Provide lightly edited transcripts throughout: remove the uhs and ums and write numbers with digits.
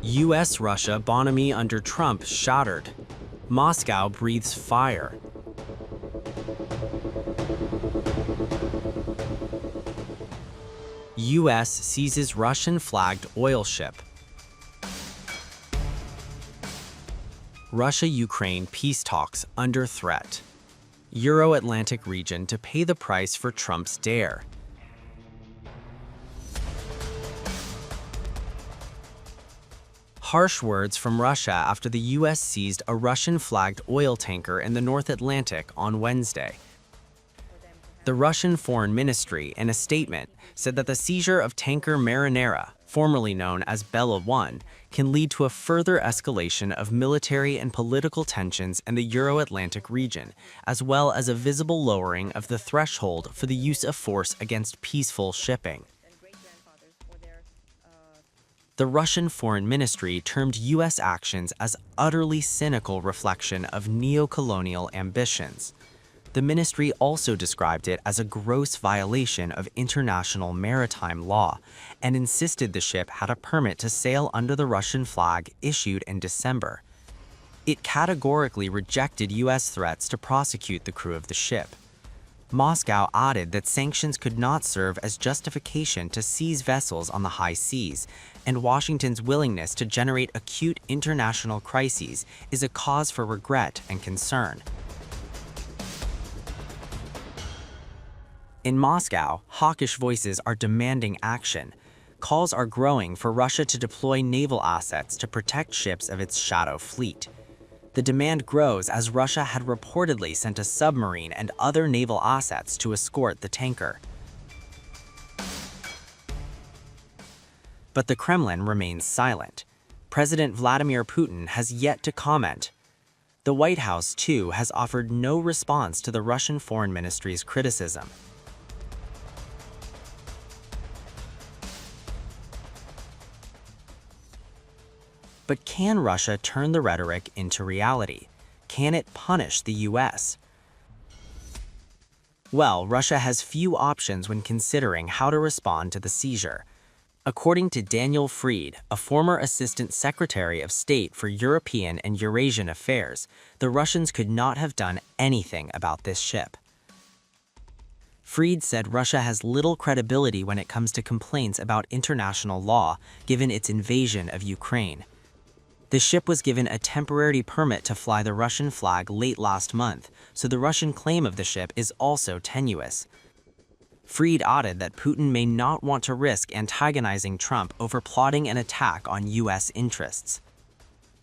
US-Russia bonhomie under Trump shattered. Moscow breathes fire. US seizes Russian-flagged oil ship. Russia-Ukraine peace talks under threat. Euro-Atlantic region to pay the price for Trump's dare. Harsh words from Russia after the US seized a Russian-flagged oil tanker in the North Atlantic on Wednesday. The Russian Foreign Ministry, in a statement, said that the seizure of tanker Marinera, formerly known as Bella 1, can lead to a further escalation of military and political tensions in the Euro-Atlantic region, as well as a visible lowering of the threshold for the use of force against peaceful shipping. The Russian Foreign Ministry termed US actions as utterly cynical reflection of neo-colonial ambitions. The ministry also described it as a gross violation of international maritime law and insisted the ship had a permit to sail under the Russian flag issued in December. It categorically rejected US threats to prosecute the crew of the ship. Moscow added that sanctions could not serve as justification to seize vessels on the high seas, and Washington's willingness to generate acute international crises is a cause for regret and concern. In Moscow, hawkish voices are demanding action. Calls are growing for Russia to deploy naval assets to protect ships of its shadow fleet. The demand grows as Russia had reportedly sent a submarine and other naval assets to escort the tanker. But the Kremlin remains silent. President Vladimir Putin has yet to comment. The White House, too, has offered no response to the Russian Foreign Ministry's criticism. But can Russia turn the rhetoric into reality? Can it punish the US? Well, Russia has few options when considering how to respond to the seizure. According to Daniel Fried, a former Assistant Secretary of State for European and Eurasian Affairs, the Russians could not have done anything about this ship. Fried said Russia has little credibility when it comes to complaints about international law, given its invasion of Ukraine. The ship was given a temporary permit to fly the Russian flag late last month, so the Russian claim of the ship is also tenuous. Fried added that Putin may not want to risk antagonizing Trump over plotting an attack on US interests.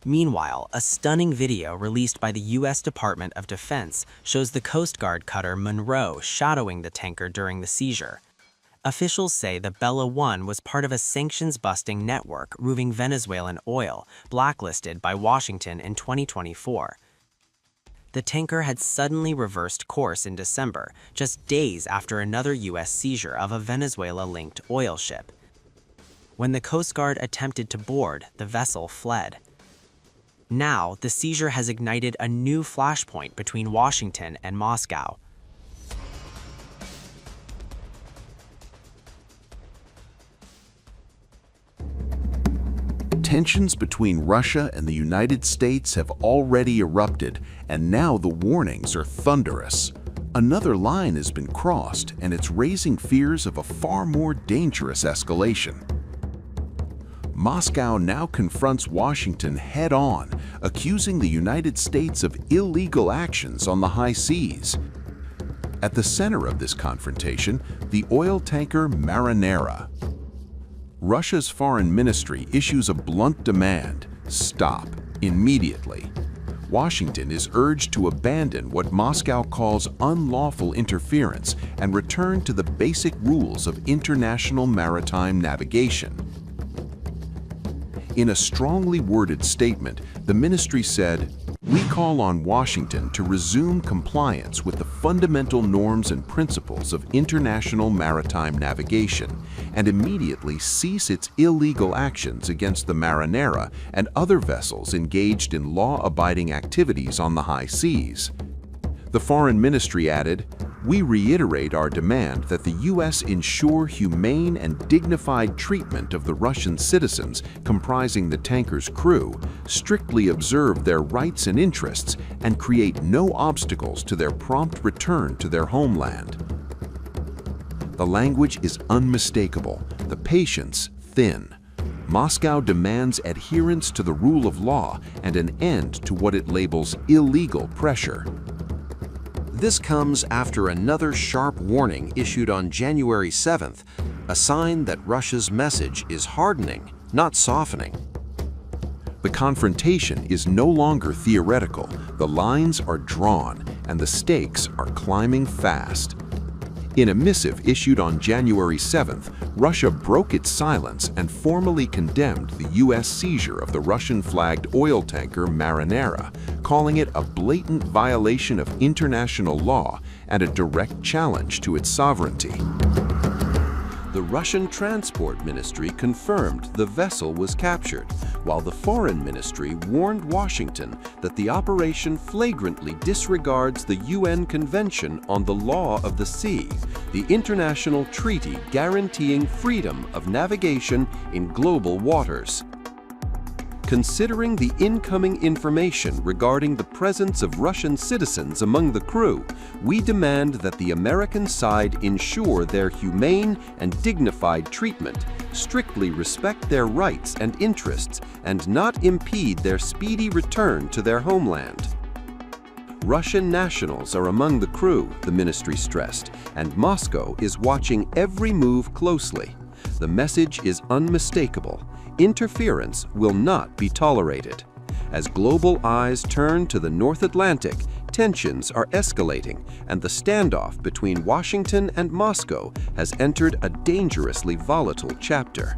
Meanwhile, a stunning video released by the US Department of Defense shows the Coast Guard cutter Monroe shadowing the tanker during the seizure. Officials say the Bella 1 was part of a sanctions-busting network moving Venezuelan oil, blacklisted by Washington in 2024. The tanker had suddenly reversed course in December, just days after another US seizure of a Venezuela-linked oil ship. When the Coast Guard attempted to board, the vessel fled. Now, the seizure has ignited a new flashpoint between Washington and Moscow. Tensions between Russia and the United States have already erupted, and now the warnings are thunderous. Another line has been crossed, and it's raising fears of a far more dangerous escalation. Moscow now confronts Washington head-on, accusing the United States of illegal actions on the high seas. At the center of this confrontation, the oil tanker Marinera. Russia's foreign ministry issues a blunt demand: stop, immediately. Washington is urged to abandon what Moscow calls unlawful interference and return to the basic rules of international maritime navigation. In a strongly worded statement, the ministry said, "We call on Washington to resume compliance with the fundamental norms and principles of international maritime navigation and immediately cease its illegal actions against the Marinera and other vessels engaged in law-abiding activities on the high seas." The foreign ministry added, We reiterate our demand that the U.S. ensure humane and dignified treatment of the Russian citizens comprising the tanker's crew, strictly observe their rights and interests, and create no obstacles to their prompt return to their homeland. The language is unmistakable, the patience thin. Moscow demands adherence to the rule of law and an end to what it labels illegal pressure. This comes after another sharp warning issued on January 7th, a sign that Russia's message is hardening, not softening. The confrontation is no longer theoretical, the lines are drawn, and the stakes are climbing fast. In a missive issued on January 7th, Russia broke its silence and formally condemned the U.S. seizure of the Russian-flagged oil tanker Marinera, calling it a blatant violation of international law and a direct challenge to its sovereignty. The Russian Transport Ministry confirmed the vessel was captured, while the Foreign Ministry warned Washington that the operation flagrantly disregards the UN Convention on the Law of the Sea, the international treaty guaranteeing freedom of navigation in global waters. Considering the incoming information regarding the presence of Russian citizens among the crew, we demand that the American side ensure their humane and dignified treatment, strictly respect their rights and interests, and not impede their speedy return to their homeland. Russian nationals are among the crew, the ministry stressed, and Moscow is watching every move closely. The message is unmistakable. Interference will not be tolerated. As global eyes turn to the North Atlantic, tensions are escalating, and the standoff between Washington and Moscow has entered a dangerously volatile chapter.